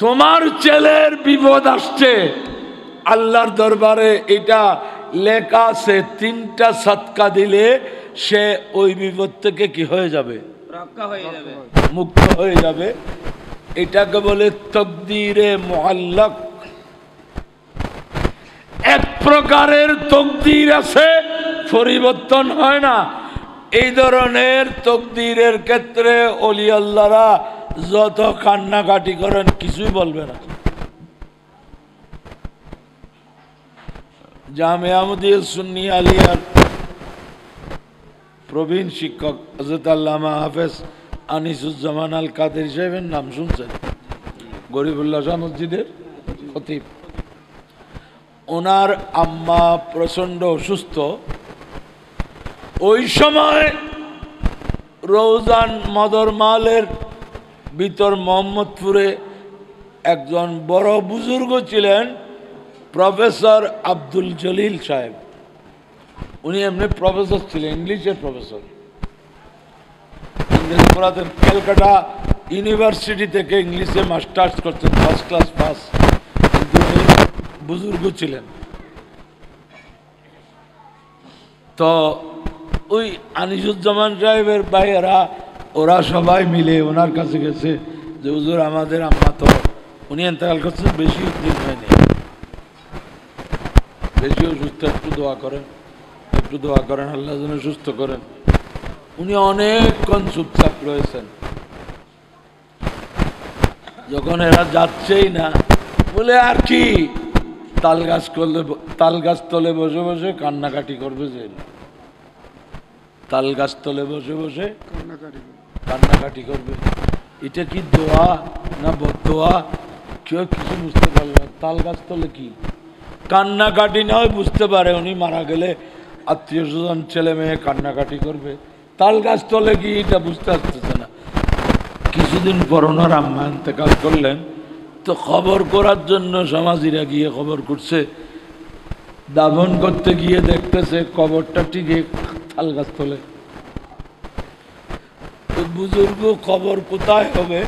তোমার ছেলের বিপদ আসছে, আল্লাহর দরবারে এটা লেখা আছে, 3টা সাদকা দিলে সে ওই বিপদ থেকে কি হয়ে যাবে? রক্ষা হয়ে যাবে, মুক্ত হয়ে যাবে। এটাকে বলে তকদিরে মুআল্লাক। এক প্রকারের তকদির আছে, পরিবর্তন হয় না। এই ধরনের তকদিরের ক্ষেত্রে ওলি আল্লাহরা যত কান্নাকাটি করেন কিছুই বলবে না। জামিয়া আহমদিয়া সুন্নি আলিয়ার প্রবীণ শিক্ষক হযরত আল্লামা হাফেজ আনিসুজ্জামান আল কাদের সাহেবের নাম শুনছেন? গরিবুল্লাহ শাহ মসজিদের খতিব। ওনার আম্মা প্রচন্ড অসুস্থ। ওই সময় রৌজান মদরমালের ভিতর মোহাম্মদপুরে একজন বড় বুজুর্গ ছিলেন, প্রফেসর আব্দুল জলিল সাহেব। উনি এমনি প্রফেসর ছিলেন, ইংলিশের প্রফেসর। ইংরেজি পড়াতেন, ক্যালকাটা ইউনিভার্সিটি থেকে ইংলিশে মাস্টার্স করতেন, ফার্স্ট ক্লাস পাস। কিন্তু উনি বুজুর্গ ছিলেন। তো ওই আনিসুজ্জামান সাহেবের ভাইয়েরা ওরা সবাই মিলে ওনার কাছে গেছে যে হুজুর আমাদের আম্মা তো, উনি ইন্তেকাল করছেন, বেশি দিন হয়নি, বেশি অসুস্থ, একটু দোয়া করেন, একটু দোয়া করেন, আল্লাহ যেন সুস্থ করেন। উনি অনেকক্ষণ চুপচাপ রয়েছেন। যখন এরা যাচ্ছেই না, বলে আর কি, তাল গাছ তলে বসে বসে কান্নাকাটি করবে, যে তাল গাছ তলে বসে বসে কান্নাকাটি করবে। এটা কি দোয়া না বদদোয়া? কেউ কিছু বুঝতে পারবে না। তাল গাছ তলে কি কান্নাকাটি নয়, বুঝতে পারে উনি মারা গেলে আত্মীয় স্বজন ছেলে মেয়ে কান্নাকাটি করবে। তাল গাছ তলে কি এটা বুঝতে আসতেছে না। কিছুদিন পর ওনার আম্মা ইন্তেকাল করলেন। তো খবর করার জন্য সমাজিরা গিয়ে খবর করছে, দাফন করতে গিয়ে দেখতেছে কবরটা ঠিক তাল গাছ তলে। তো বুজুর্গ খবর কোথায় হবে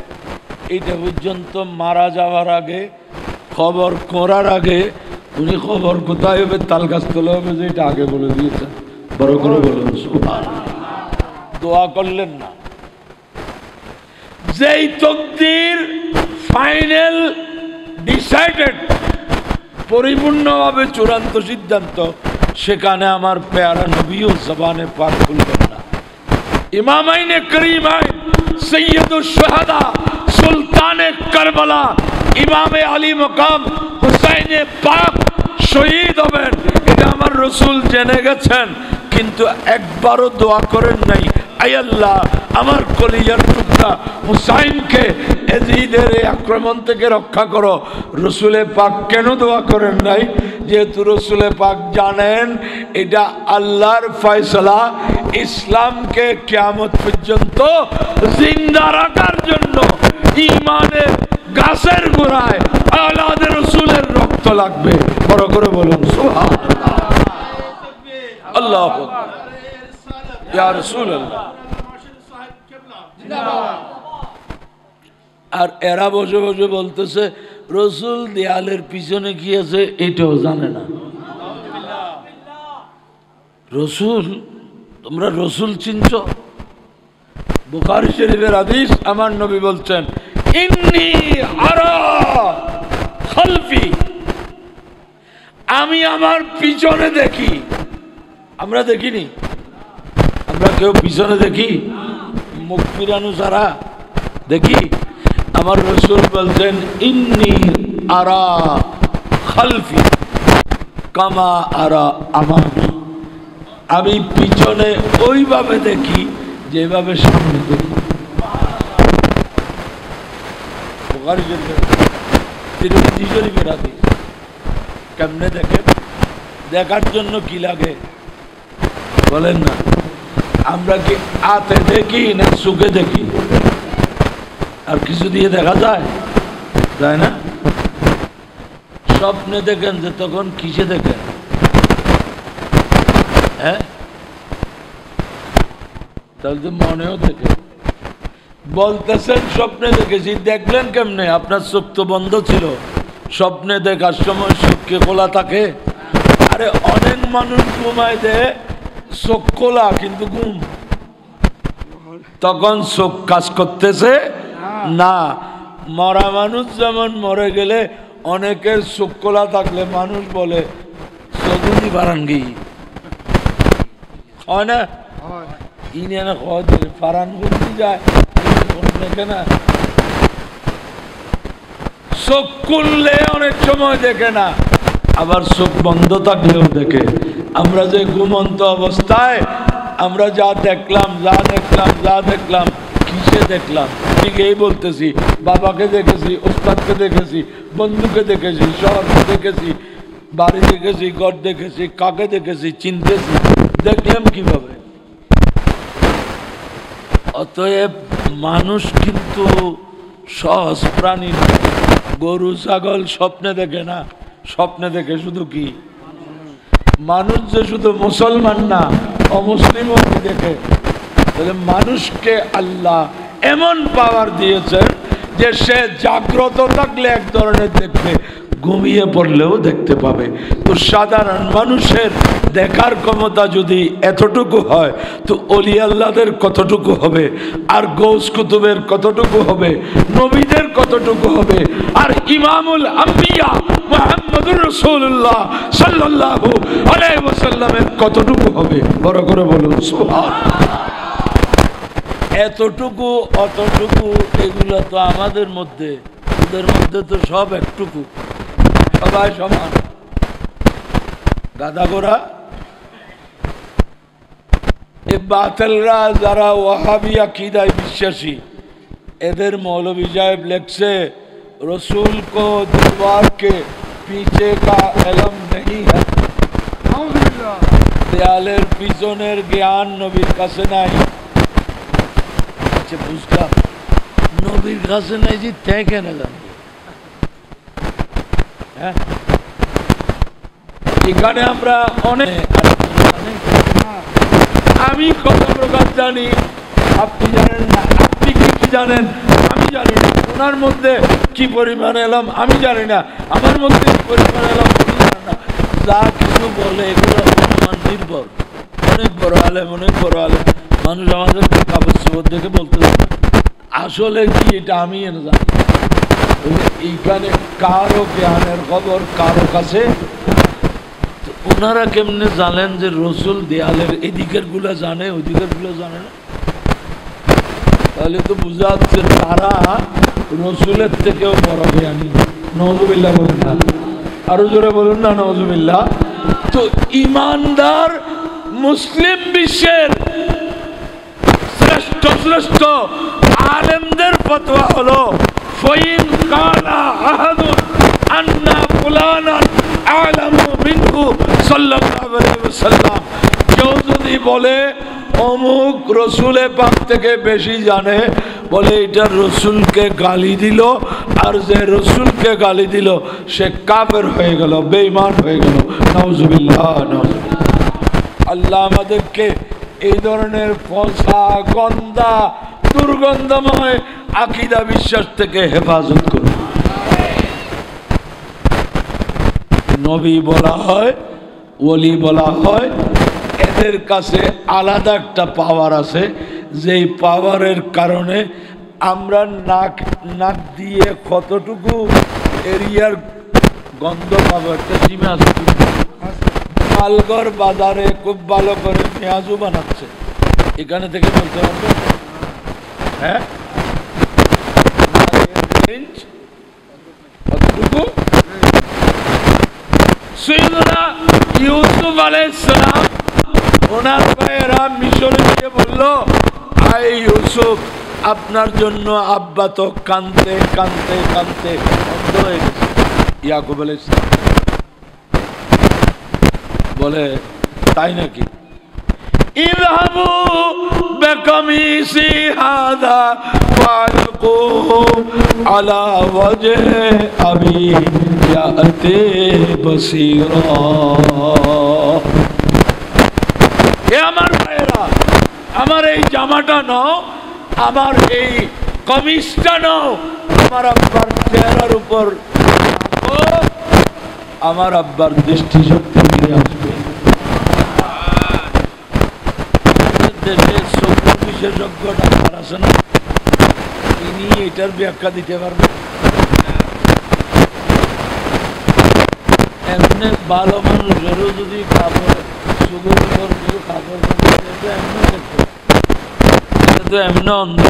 এইটা পর্যন্ত মারা যাওয়ার আগে, খবর করার আগে উনি খবর কোথায় হবে, তাল গাছ তলে হবে, যে এটা আগে বলে দিয়েছেন। বড় করে বলুন সুবহানাল্লাহ। দোয়া করলেন না। যেই তকদির ফাইনাল ডিসাইডেড, পরিপূর্ণভাবে চূড়ান্ত সিদ্ধান্ত, সেখানে আমার পেয়ারা নবীও জবানে পাক খুলবেন না। ইমামাইনে করিমাইন, সৈয়দুশ শুহাদা, সুলতানে কারবালা, ইমামে আলী মকাম হুসাইনে পাক শহীদ হবেন, এটা আমার রসুল জেনে গেছেন, কিন্তু একবারও দোয়া করেন নাই, আয় আল্লাহ আমার কলিজার টুকরা হুসাইনকে এজিদের এই আক্রমণ থেকে রক্ষা করো। রসুলে পাক কেন দোয়া করেন নাই? যেহেতু রসুলে পাক জানেন এটা আল্লাহর ফয়সালা, ইসলামকে কিয়ামত পর্যন্ত জিন্দা রাখার জন্য ঈমানের গাছের গোড়ায় আওলাদে রসুলের রক্ত লাগবে। বড় করে বলুন সুবহানাল্লাহ। আল্লাহু আকবার। ইয়া রাসূলুল্লাহ। আর এরা বসে বসে বলতেছে রসুল দেয়ালের পিছনে কি আছে এটাও জানে না। রসুল, তোমরা রসুল চিনছ? বুখারী শরীফের হাদিস, আমার নবী বলছেন ইন্নী আরা খালফি, আমি আমার পিছনে দেখি। আমরা দেখিনি? আমরা কেউ পিছনে দেখি? মুখ ফিরানো ছাড়া দেখি? আমার রসুল বলছেন ইন্নী আরা খালফি কামা আরা আমামি, আমি পিছনে ওইভাবে দেখি যেভাবে সামনে দেখি। বুখারী শরীফের, তিরমিজি শরীফের হাদিস। কেমনে দেখেন? দেখার জন্য কি লাগে বলেন না? আমরা কি হাতে দেখি না চোখে দেখি? আর কিছু দিয়ে দেখা যায়? যায় না। স্বপ্নে দেখেন যে তখন কিসে দেখেন? হ্যাঁ, তাহলে তো মনেও দেখে। বলতেছেন স্বপ্নে দেখেছি, দেখলেন কেমনে? আপনার চোখ তো বন্ধ ছিল। স্বপ্নে দেখার সময় চোখকে খোলা থাকে? আরে অনেক মানুষ ঘুমায় দেয় চোখ খোলা কিন্তু ঘুম, তখন চোখ কাজ করতেছে না। মরা মানুষ যেমন মরে গেলে অনেকের চোখ খোলা থাকলে মানুষ বলে চোখি বারাঙ্গি হয় না, ইনে না ফারান বলতে যায় দেখে না। চোখ খুললে অনেক সময় দেখে না, আবার চোখ বন্ধ থাকলেও দেখে। আমরা যে ঘুমন্ত অবস্থায় আমরা যা দেখলাম কিসে দেখলাম? ঠিক এই বলতেছি, বাবাকে দেখেছি, ওস্তাদকে দেখেছি, বন্ধুকে দেখেছি, শহরকে দেখেছি, বাড়ি দেখেছি, ঘর দেখেছি, কাকে দেখেছি, চিনতেছি, দেখলাম কিভাবে? অতএব মানুষ কিন্তু সহজ প্রাণী না। গরু ছাগল স্বপ্নে দেখে না, স্বপ্নে দেখে শুধু কি মানুষ। যে শুধু মুসলমান না, অমুসলিমও কি দেখে? তাহলে মানুষকে আল্লাহ এমন পাওয়ার দিয়েছেন যে সে জাগ্রত থাকলে এক ধরনের দেখবে, ঘুমিয়ে পড়লেও দেখতে পাবে। তো সাধারণ মানুষের দেখার ক্ষমতা যদি এতটুকু হয়, তো অলি আল্লাহদের কতটুকু হবে, আর গৌস কুতুবের কতটুকু হবে, নবীদের কতটুকু হবে, আর ইমামুল আম্বিয়া মুহাম্মদুর রাসূলুল্লাহ সাল্লাল্লাহু আলাইহি ওয়াসাল্লামের কতটুকু হবে? বড় করে বলুন সুবহানাল্লাহ। এতটুকু অতটুকু এগুলো তো আমাদের মধ্যে, ওদের মধ্যে তো সব একটুকু, সবাই সমান। গাদা গোরা এ বাতিলরা যারা ওয়াহাবি আকীদায় বিশ্বাসী, এদের মৌলভী সাহেব লিখছে रसूल को दीवार के पीछे का इल्म नहीं है। দেয়ালের পিছনের জ্ঞান নবীর কাছে নাই। আচ্ছা বুঝলাম, নবীর কাছে নাই যে তাই কেন জানবে? হ্যাঁ, এখানে আমরা অনেক, আমি কত প্রকার জানি, আপনি জানেন না, আপনি কি জানেন আমি জানি না, ওনার মধ্যে কি পরিমাণ এলাম আমি জানি না, আমার মধ্যে কি পরিমাণ এলাম উনি জানেন না। যা কিছু বলে এগুলো অনুমান নির্ভর। অনেক বড় আলেম, অনেক বড় আলেম, মানুষ আমাদের কাগজ চোপড় দেখে বলতে আসলে কি এটা আমি জানি। এইখানে কারো জ্ঞানের খবর কারো কাছে, ওনারা কেমনে জানেন যে রসুল দেয়ালের এদিকের গুলা জানে, ওইদিকের গুলো জানে না? তাহলে তো বোঝা যাচ্ছে তারা রসুলের থেকেও বড় জ্ঞানী। নওয়াজুবিল্লাহ বলুন না, আরো জোরে বলুন না নওয়াজুবিল্লাহ। তো ইমানদার মুসলিম বিশ্বের শ্রেষ্ঠ শ্রেষ্ঠ আলেমদের ফতোয়া হলো ফাইন কানা আহাদুন আন্না ফুলানান আ'লামু মিনহু সাল্লাল্লাহু আলাইহি ওয়াসাল্লাম, কেউ যদি বলে অমুক রসুলের পাক থেকে বেশি জানে, বলে এটা রসুলকে গালি দিল, আর যে রসুলকে গালি দিল সে কাফের হয়ে গেল, বেঈমান হয়ে গেল। নাউজুবিল্লাহ, নাউজুবিল্লাহ। আল্লাহ আমাদেরকে এই ধরনের ফসা গন্ধা দুর্গন্ধময় আকীদা বিশ্বাস থেকে হেফাজত করুন। নবী বলা হয়, ওলি বলা হয়, এদের কাছে আলাদা একটা পাওয়ার আছে, যেই পাওয়ারের কারণে আমরা নাক দিয়ে কতটুকু এরিয়ার গন্ধ পাবো একটা সীমা আছে। মালগড় বাজারে খুব ভালো করে পেঁয়াজও বানাচ্ছে, এখানে থেকে বলতে পারবে? হ্যাঁ, কতটুকু? সৈয়দনা ইউসুফ আলাইহিস সালাম ওনার ভাইয়েরা মিশরে গিয়ে বলল, আয় ইউসুফ, আপনার জন্য আব্বা তো কাঁদতে কাঁদতে কাঁদতে অন্ধ হয়ে গেছে। ইয়াকুব আলাইহিস সালাম বলে, তাই নাকি? ইযহাবু বিকামিসি হাযা ফালকুহু আলা ওয়াজহি আবি ইয়াতি বসীরা। এ আমার ভাইয়েরা, আমার এই জামাটা নাও, আমার এই কমিশটা নাও, আমার আব্বার চেহারার উপর আমার আব্বার দৃষ্টিশক্তি ফিরে আসবে। দেশে চক্ষু বিশেষজ্ঞ ডাক্তার আছে না, তিনি এটার ব্যাখ্যা দিতে পারবেন। এমনি ভালো মানুষেরও যদি কাপড় সুগর কিছু কাপড় তো এমনি অন্ধ।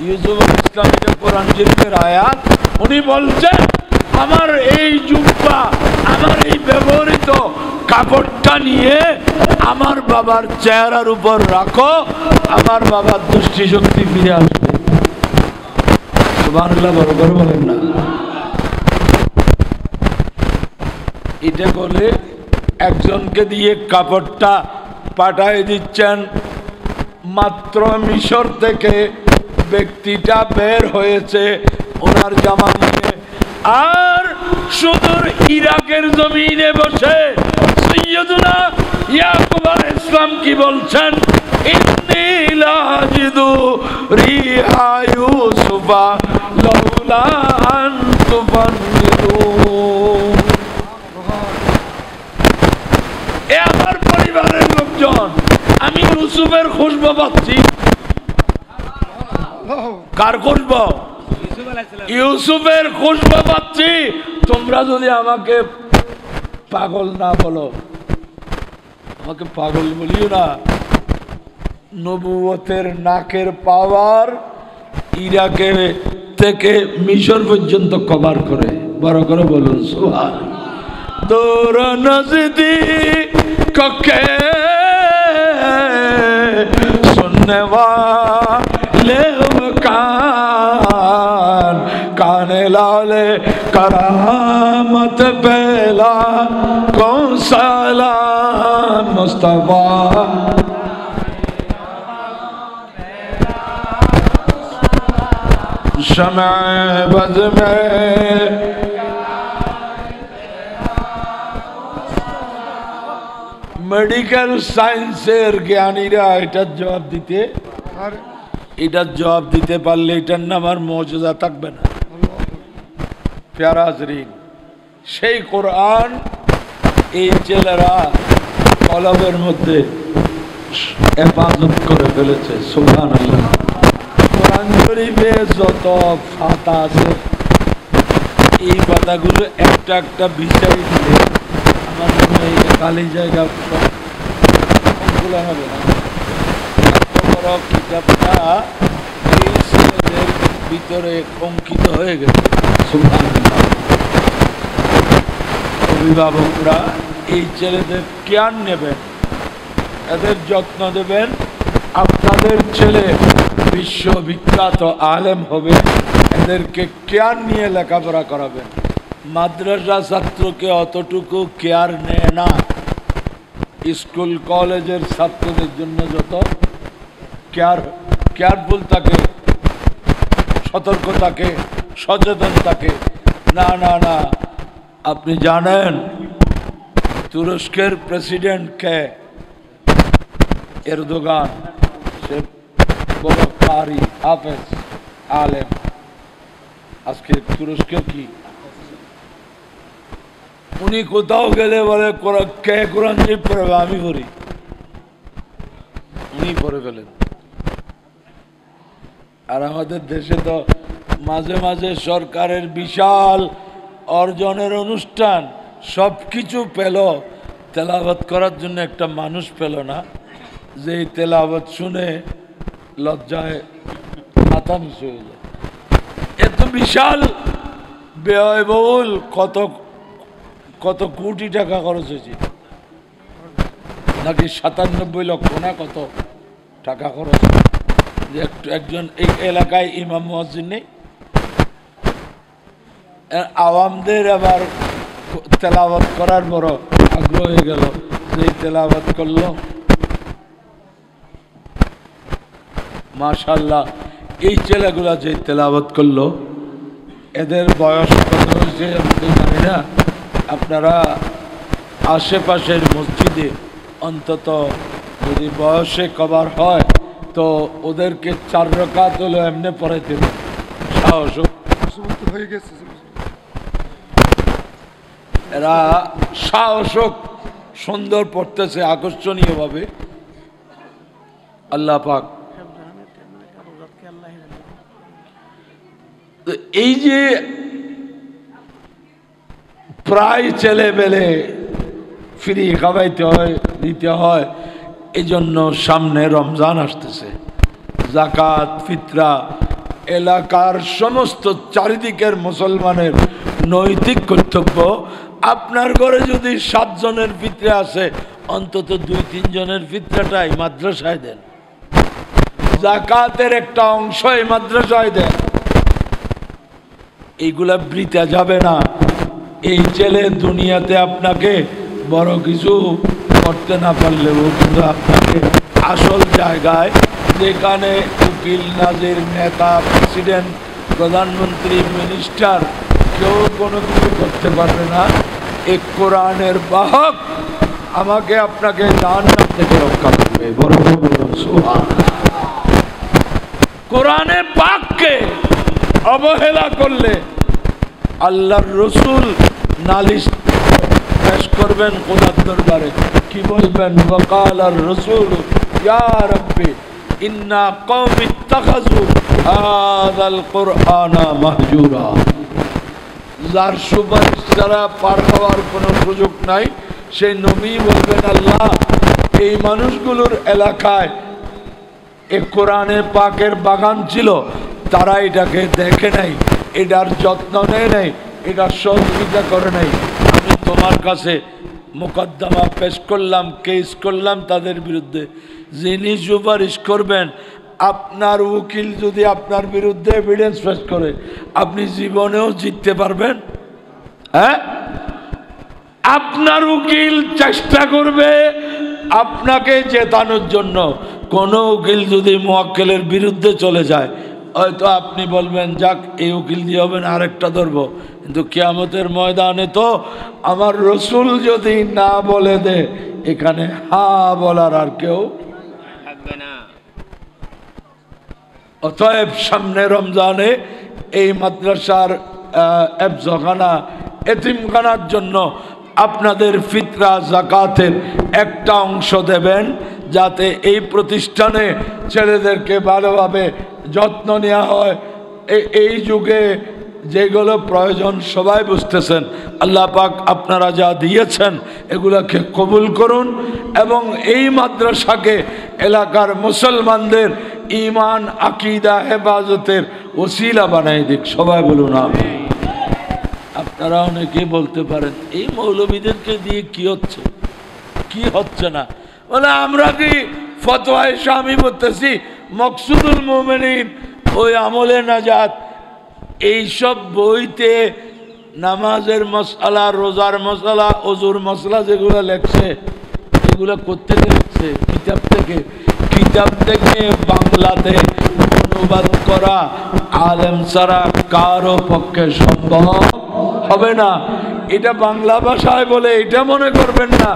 ইউসুফ ইসলাম এটা কোরআন শরীফের আয়াত, উনি বলছেন আমার এই জুব্বা, আমার এই ব্যবহৃত কাপড়টা নিয়ে আমার বাবার চেহারার উপর রাখো, আমার বাবার দৃষ্টিশক্তি ফিরে আসবে। সুবহানাল্লাহ, বড় করে বলেন না। এটা করলে একজনকে দিয়ে কাপড়টা পাঠায় দিচ্ছেন, মাত্র মিশর থেকে ব্যক্তিটা বের হয়েছে ওনার জামা নিয়ে, আর সুদূর ইরাকের জমিনে বসে সৈয়দুনা ইয়াকুব আলাইহিস সালাম কি বলছেন, ইন্নী লা আজিদু রিহা ইউসুফা লাউলা আন তুফান্নিদুন। এ আমার পরিবারের লোকজন, আমি ইউসুফের খুশবু পাচ্ছি। কার খুশবু? ইউসুফের খুশবু পাচ্ছি। তোমরা যদি আমাকে পাগল না বলো, আমাকে পাগল বলিও না। নবুয়তের নাকের পাওয়ার ইরাকে থেকে মিশর পর্যন্ত কভার করে। বড় করে বলুন সুবহান। দূর নজদীক কে सुनने वाले कान काने लाले करामत पहला कौन सलाम मुस्तफा शमे बज में মেডিকেল সায়েন্সের জ্ঞানীরা এটার জবাব দিতে পারলে এটার নাম আর মওজুজা থাকবে না। প্যারা হাজরিন, সেই কোরআন এই ছেলেরা কলবের মধ্যে হেফাজত করে ফেলেছে। সুবহানাল্লাহ। কোরআন শরীফে যত পাতা আছে, এই পাতাগুলো একটা একটা বিষয় দিলে আমার মনে হয় খালি জায়গা সবগুলো হবে না। এত বড় কিতাবটা এই ছেলেদের ভিতরে অঙ্কিত হয়ে গেছে। সুবহানাল্লাহ। অভিভাবকরা এই ছেলেদের কেয়ার নেবেন, এদের যত্ন দেবেন। আপনাদের ছেলে বিশ্ববিখ্যাত আলেম হবে, এদেরকে কেয়ার নিয়ে লেখাপড়া করাবেন। মাদ্রাসা ছাত্রকে অতটুকু কেয়ার নেয় না, স্কুল কলেজের ছাত্রদের জন্য যত কেয়ারফুল থাকে, সতর্ক থাকে, সচেতন থাকে। না না না, আপনি জানেন তুরস্কের প্রেসিডেন্ট কে? এরদোগান। সে বড় কারি, হাফেজ, আলেম। আজকে তুরস্কের কি, উনি কোথাও গেলে বলে কে কোরআন শরীফ পড়বে? আমি পড়ি। উনি পড়ে ফেলেন। আর আমাদের দেশে তো মাঝে মাঝে সরকারের বিশাল অর্জনের অনুষ্ঠান, সব কিছু পেল, তেলাওয়াত করার জন্য একটা মানুষ পেল না, যে তেলাওয়াত শুনে লজ্জায় মাথা নিচু হয়ে যায়। এত বিশাল ব্যয়বহুল, কত কত কোটি টাকা খরচ হয়েছে, নাকি 97 লক্ষ না কত টাকা খরচ। যে একজন এই এলাকায় ইমাম মুয়াজ্জিন নেই, আওয়ামদের আবার তেলাওয়াত করার বড় আগ্রহ হয়ে গেল, যে তেলাওয়াত করলো। মাশাআল্লাহ, এই ছেলেগুলা যে তেলাওয়াত করলো, এদের বয়স কত হয়েছে আমি জানি না। আপনারা আশেপাশের মসজিদে অন্তত যদি বয়সে কভার হয় তো ওদেরকে 4 রাকাত হলো এমনি পড়াইতে হবে, সাহস হোক। হয়ে গেছে এরা সাহস হোক, সুন্দর পড়তেছে আকর্ষণীয় ভাবে। আল্লাহ পাক এই যে প্রায় ছেলে পেলে ফ্রি খাওয়াইতে হয়, দিতে হয়, এই জন্য সামনে রমজান আসতেছে। জাকাত ফিতরা এলাকার সমস্ত চারিদিকের মুসলমানের নৈতিক কর্তব্য। আপনার ঘরে যদি 7 জনের ফিতরা আছে, অন্তত 2-3 জনের ফিতরাটাই মাদ্রাসায় দেন, জাকাতের একটা অংশ এই মাদ্রাসায় দেন। এইগুলা বৃথা যাবে না। এই ছেলে দুনিয়াতে আপনাকে বড় কিছু করতে না পারলেও কিন্তু আপনাকে আসল জায়গায়, যেখানে উকিল, নাজির, নেতা, প্রেসিডেন্ট, প্রধানমন্ত্রী, মিনিস্টার কেউ কোনো কিছু করতে পারবে না, এই কোরআনের বাহক আমাকে আপনাকে জাহান্নাম থেকে রক্ষা করবে। বড় বড় সুবহানাল্লাহ। কোরআনে পাককে অবহেলা করলে আল্লাহর রসুল নালিশ পেশ করবেন খোদার দরবারে। কি বলবেন? ওয়াকালার রাসূল ইয়া রাব্বি ইন্না কওমি ইত্তাখাযু হাযাল কুরআনা মাহজুরা। যার সুপারিশ ছাড়া পার হওয়ার কোনো সুযোগ নাই, সেই নবী বলবেন আল্লাহ এই মানুষগুলোর এলাকায় এই কোরআনে পাকের বাগান ছিল, তারা এটাকে দেখে নাই, এটার যত্ন নেয় নাই, এটার সহযোগিতা করে নাই। আমি তোমার কাছে মোকদ্দমা পেশ করলাম, কেস করলাম তাদের বিরুদ্ধে। যিনি সুপারিশ করবেন, আপনার উকিল যদি আপনার বিরুদ্ধে এভিডেন্স পেশ করে, আপনি জীবনেও জিততে পারবেন? হ্যাঁ, আপনার উকিল চেষ্টা করবে আপনাকে জেতানোর জন্য। কোনো উকিল যদি মুয়াক্কেলের বিরুদ্ধে চলে যায়, হয়তো আপনি বলবেন যাক এই উকিল দিয়ে হবে না, আরেকটা ধরবো। কিন্তু কিয়ামতের ময়দানে তো আমার রসুল যদি না বলে দে, এখানে হা বলার আর কেউ থাকবে না। অতএব সামনে রমজানে এই মাদ্রাসার এফজখানা, এতিমখানার জন্য আপনাদের ফিতরা জাকাতের একটা অংশ দেবেন, যাতে এই প্রতিষ্ঠানে ছেলেদেরকে ভালোভাবে যত্ন নেওয়া হয়। এই যুগে যেগুলো প্রয়োজন সবাই বুঝতেছেন। আল্লাহ পাক আপনারা যা দিয়েছেন এগুলোকে কবুল করুন এবং এই মাদ্রাসাকে এলাকার মুসলমানদের ঈমান, আকীদা, হেফাজতের ওসিলা বানাই দিক। সবাই বলুন আমিন। আপনারা অনেকে বলতে পারেন এই মৌলবীদেরকে দিয়ে কি হচ্ছে, কি হচ্ছে না? বলে আমরা কি ফতোয়া এসে আমি বলতেছি মকসুদুল মুমিনিন, ওই আমলে নাজাত, এইসব বইতে নামাজের মশালা, রোজার মশালা, অজুর মশলা যেগুলো লেখছে, এগুলো কোত্থেকে লিখছে? কিতাব থেকে। কিতাব থেকে বাংলাতে অনুবাদ করা আলেম ছাড়া কারো পক্ষে সম্ভব হবে না। এটা বাংলা ভাষায় বলে এটা মনে করবেন না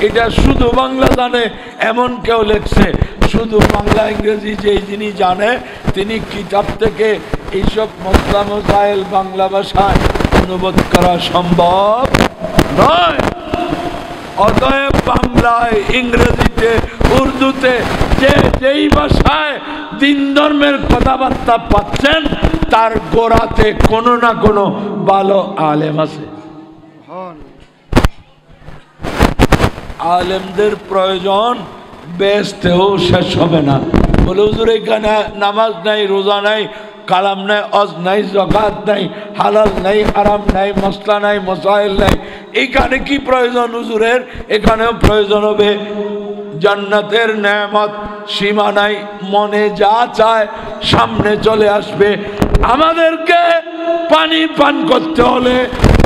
এটা শুধু বাংলা জানে এমন কেউ লেখছে। শুধু বাংলা ইংরেজি যেই যিনি জানে, তিনি কিতাব থেকে এইসব মসলা মসাইল বাংলা ভাষায় অনুবাদ করা সম্ভব নয়। অতএব বাংলায়, ইংরেজিতে, উর্দুতে যে যেই ভাষায় দিন ধর্মের কথাবার্তা পাচ্ছেন, তার গোড়াতে কোনো না কোনো ভালো আলেম আছে। আলেমদের প্রয়োজন বেচতেও শেষ হবে না। বলে হুজুর এখানে নামাজ নাই, রোজা নাই, কালাম নাই, অজ নাই, যাকাত নাই, হালাল নাই, হারাম নাই, মশলা নাই, মসাইল নাই, এখানে কি প্রয়োজন হুজুরের? এখানেও প্রয়োজন হবে। জান্নাতের নেয়ামত সীমা নাই, মনে যা চায় সামনে চলে আসবে। আমাদেরকে পানি পান করতে হলে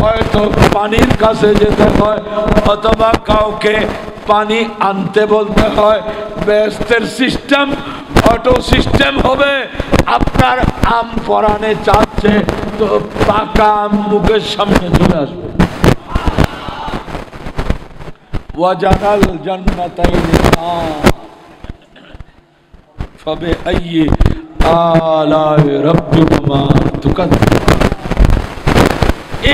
হয়তো পানির কাছে যেতে হয়, অথবা কাউকে পানি আনতে বলতে হয়। বেহেশতের সিস্টেম অটো সিস্টেম হবে। আপনার আম পরানে চাচ্ছে তো পাকা আম মুখের সামনে চলে আসবে। ওয়াজানাল জান্নাতাইনি ফাবিআইয়ি আলাই রাব্বিকুমা তুকাজ্জিবান।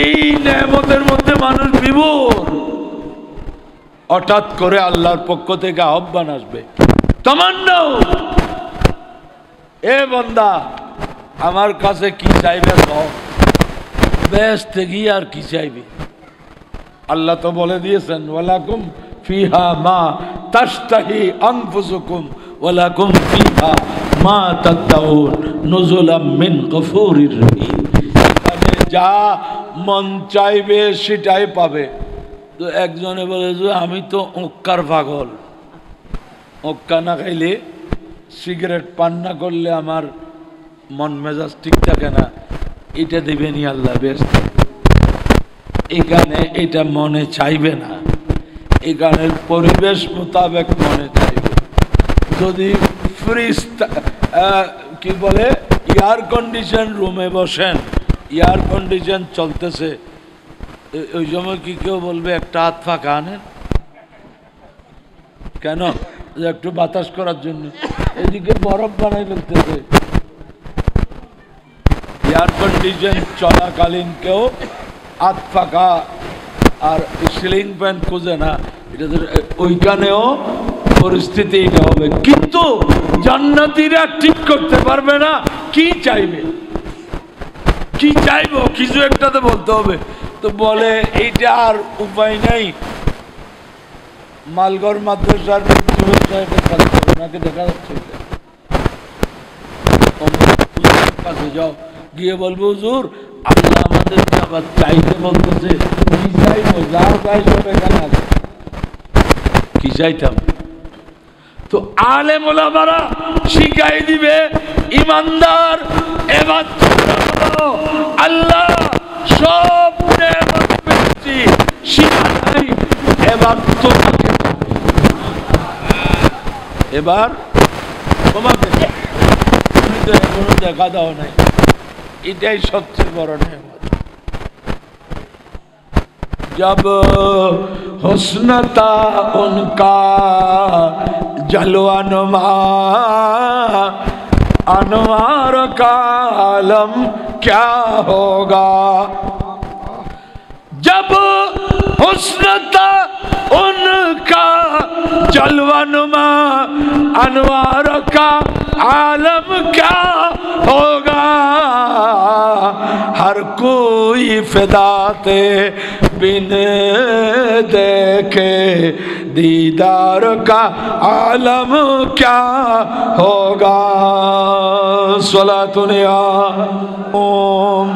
এই নেয়ামতের মধ্যে মানুষ বিভোর। হঠাৎ করে আল্লাহর পক্ষ থেকে আহ্বান আসবে, তামান্নাও, এ বান্দা আমার কাছে কি চাইবে কও, বেহেশতে গিয়ে আর কি চাইবে? আল্লাহ তো বলে দিয়েছেন, ওয়ালাকুম ফিহা মা তাশতাহি আনফুসুকুম ওয়ালাকুম ফিহা মা তাদাউন নুজুলাম মিন গফুরির রহিম। এখানে যা মন চাইবে সেটাই পাবে। তো একজনে বলে যে আমি তো ওক্কার পাগল, ওক্কা না খাইলে, সিগারেট পান না করলে আমার মন মেজাজ ঠিক থাকে না, এটা দেবেনি আল্লাহ ব্যস্ত। এখানে এটা মনে চাইবে না, এখানের পরিবেশ মোতাবেক মনে চাইবে। যদি ফ্রিজ কি বলে এয়ার কন্ডিশন রুমে বসেন, এয়ার কন্ডিশন চলতেছে, ওই সময় কি কেউ বলবে একটা হাত ফাঁকা আনেন কেন? একটু বাতাস করার জন্য। এদিকে বরফ বানাই ফেলতেছে। এয়ার কন্ডিশন চলাকালীন কেউ হাত ফাঁকা আর সিলিং ফ্যান খুঁজে না, এটা ওইখানেও পরিস্থিতি এটা হবে। কিন্তু জান্নাতীরা ঠিক করতে পারবে না কি চাইবে, কি চাইবো, কিছু একটা তো বলতে হবে। তো বলে এইটা আর উপায় নাই, মালগড় মাদ্রাসার ওনাকে দেখা যাচ্ছে, কাছে যাও, গিয়ে বলবো হুজুর আল্লাহ আমাদেরকে আবার চাইতে বলতেছে, কি চাইবো? যা চাই সব এখানে আছে। কি চাইতাম? তো আলেম ওলামারা শিখাই দিবে, ইমানদার এবার আল্লাহ সব নেয়ামত পেয়েছি, শিখাই এবার তোমাকে, এবার তোমাকে, তুমি তো এখনো দেখা দাও নাই, এটাই সবচেয়ে বড় নেয়ামত। जब हुस्न था उनका जलवा नुमा, अनवार का आलम क्या होगा। जब हुस्न था उनका जलवा नुमा, अनवार का आलम क्या होगा। हर कोई फिदाते बिन देखे दीदार का आलम क्या होगा। सलातुन या ओम।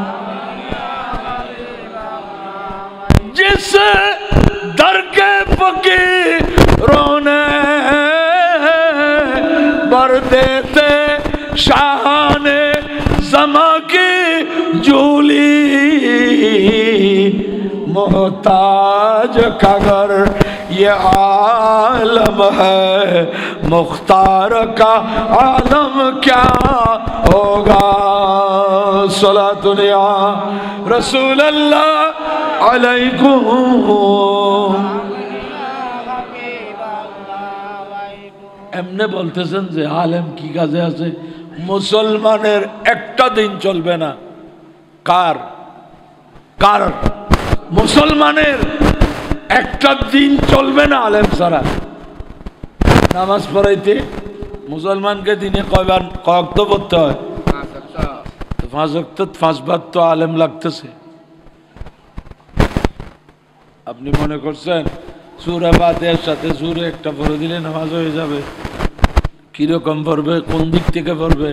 जिस दर के फकीरों ने बर देते शाहाने ज़मा की झूली, मोहताज का घर ये आलम है, मुख्तार का आलम क्या होगा। सलातुन या रसूल अल्लाह अलैकुम। এমনে বলতেছেন যে আলেম কি কাজে আছে? মুসলমানের একটা দিন চলবে না। কার কার? মুসলমানের একটা দিন চলবে না আলেম ছাড়া। নামাজ পড়াইতে মুসলমানকে দিনে কয়বার কয়ক্ত পড়তে হয়? 5 ওয়াক্ত, 5 বার তো আলেম লাগতেছে। আপনি মনে করছেন সূরা ফাতিহার সাথে সূরা একটা পড়ে দিলে নামাজ হয়ে যাবে? কিরকম পড়বে, কোন দিক থেকে পড়বে,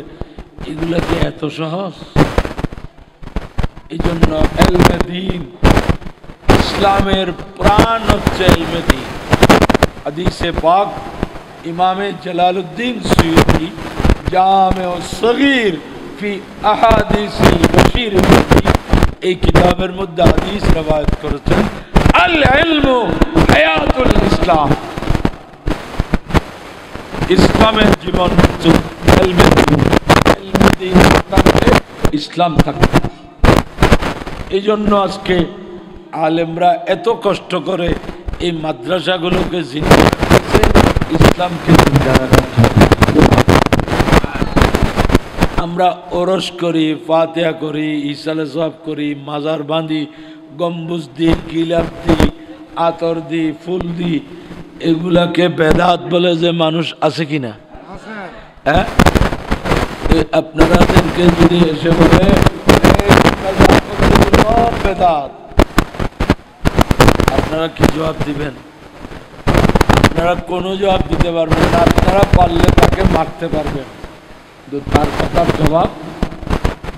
এগুলা কি এত সহজ? এই জন্য ইলমে দ্বীন, ইসলামের প্রাণ হচ্ছে ইলমে দ্বীন। হাদিসে পাক ইমামে জালালউদ্দিন সুয়ুতি জামে সগীর ফি আহাদিসিল বশীর এই কিতাবের মধ্যে হাদিস রওয়ায়াত করেছেন, আল ইলমু হায়াতুল ইসলাম। ইসলামের জীবন হচ্ছে ইলমে দ্বীন। ইলমে দ্বীন থাকলে ইসলাম থাকবে। এই জন্য আজকে আলেমরা এত কষ্ট করে এই মাদ্রাসাগুলোকে জিন্দা রাখছে, ইসলামকে জিন্দা রাখার জন্য। আমরা ওরস করি, ফাতিহা করি, ইসালে সওয়াব করি, মাজার বাঁধি, গম্বুজ দিই, গিলাপ দিই, আতর দিই, ফুল দিই, এগুলাকে বেদাত বলে যে মানুষ আছে কিনা? হ্যাঁ, আপনারাদেরকে যদি এসে বলে বেদাত, আপনারা কি জবাব দিবেন? আপনারা কোনো জবাব দিতে পারবেন না। আপনারা পারলে তাকে মারতে পারবেন, কিন্তু তার কথার জবাব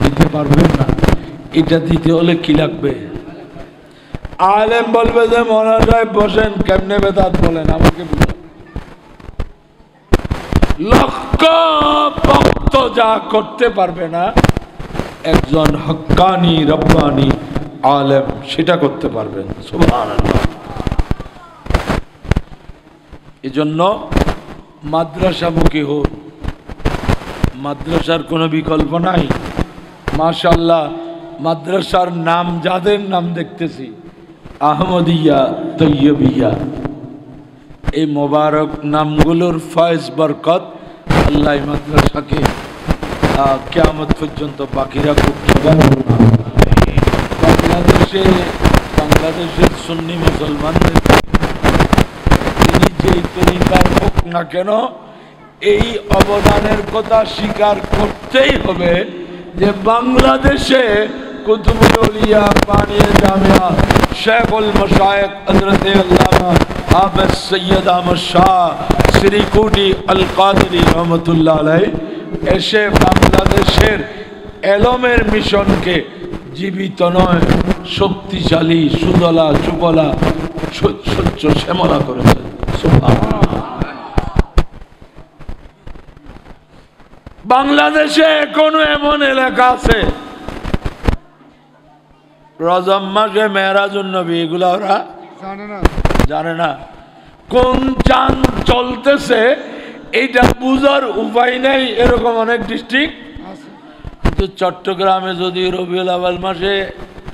দিতে পারবেন না। এটা দিতে হলে কি লাগবে? আলেম বলবে যে মৌলানা সাহেব বসেন, কেমনে বেদাত বলেন আমাকে বুঝান। লক্ষ ভক্ত যা করতে পারবে না, একজন হক্কানি রব্বানি আলেম সেটা করতে পারবেন। সুবহানাল্লাহ। এই জন্য মাদ্রাসামুখী হোক, মাদ্রাসার কোনো বিকল্প নাই। মাশাআল্লাহ, মাদ্রাসার নাম যাদের নাম দেখতেছি, আহমদিয়া, তৈয়বিয়া, এই মোবারক নামগুলোর ফয়েজ বরকত আল্লাহ মাদ্রাসাকে কিয়ামত পর্যন্ত বাকি রাখুক। বাংলাদেশের সুন্নি মুসলমানদের তিনি যেই তরিকার হোক না কেন, এই অবদানের কথা স্বীকার করতেই হবে যে বাংলাদেশে কুতুবুল আউলিয়া বানিয়ে জামিয়া শেখুল মাশায়েখ হযরত আল্লামা হাফেজ সৈয়দ আহমদ শাহ শ্রীকুটি আল কাদরি রহমাতুল্লাহ আলাইহি এসে বাংলাদেশের এলমের মিশনকে জীবিত নয়, শক্তিশালী, সুজলা সুফলা, স্বচ্ছ শ্যামলা করেছেন। সুবহানাল্লাহ। বাংলাদেশে এখনো এমন এলাকা আছে রজব মাসে মেরাজুন নবী, এগুলা ওরা জানে না। কোন চাঁদ চলতেছে এইটা বুঝার উপায় নেই, এরকম অনেক ডিস্ট্রিক্ট। কিন্তু চট্টগ্রামে যদি রবিউল আউয়াল মাসে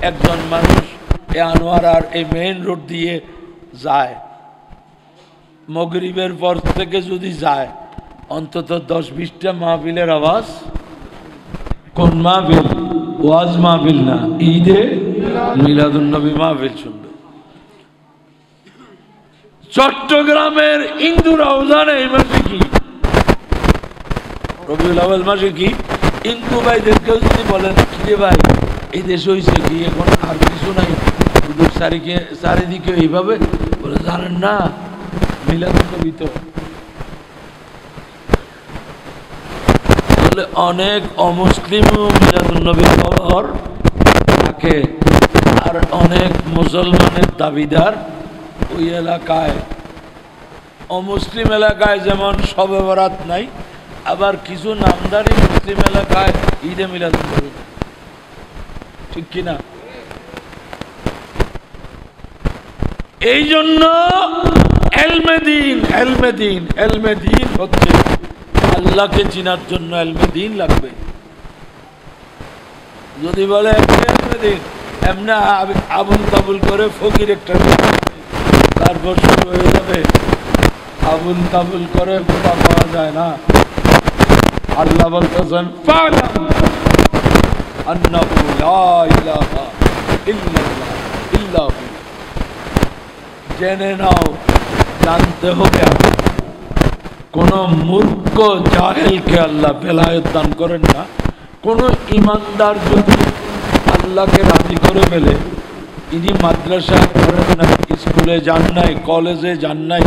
একজন মানুষ এই আনোয়ারার এই মেইন রোড দিয়ে যায়, মাগরিবের পর থেকে যদি যায়, অন্তত 10-20টা মাহফিলের আওয়াজ। কোন মাহফিল? ওয়াজ মাহফিল না, ঈদে মিলাদুন নবী মাহফিল শুনবে। চট্টগ্রামের ইন্দু রওজান এই মাসে কি রবিউল আউয়াল মাসে কি ইন্দু ভাইদেরকে যদি বলেন কি ভাই এই দেশে হয়েছে কি, এখন আর কিছু নাই, চারিদিকে এইভাবে বলে, জানেন না মিলাদুন নবী তো। অনেক অমুসলিমও মিলাদুন নবীর খবর থাকে, আর অনেক মুসলমানের দাবিদার ওই এলাকায়, অমুসলিম এলাকায় যেমন শবে বরাত নাই, আবার কিছু নামদারি মুসলিম এলাকায় ঈদে মিলাদুন নবী, ঠিক কিনা? এই জন্য এলমে দ্বীন হচ্ছে আল্লাহকে চিনার জন্য এলমে দ্বীন লাগবে। যদি বলে এলমে দ্বীন এমনি আবুল তাবুল করে ফকির একটা, তারপর শুরু হয়ে যাবে। আবুল তাবুল করে বোকা পাওয়া যায় না। আল্লাহ বলতেছেন ফালাম আন্নাহু লা ইলাহা ইল্লাল্লাহ ইল্লাহু, জেনে নাও, জানতে হবে। কোন মূর্খ জাহেলকে আল্লাহ বেলায়েত দান করেন না। কোন ইমানদার যদি আল্লাহকে রাজি করে ফেলে, ইনি মাদ্রাসায় পড়েন নাই, স্কুলে যান নাই, কলেজে যান নাই,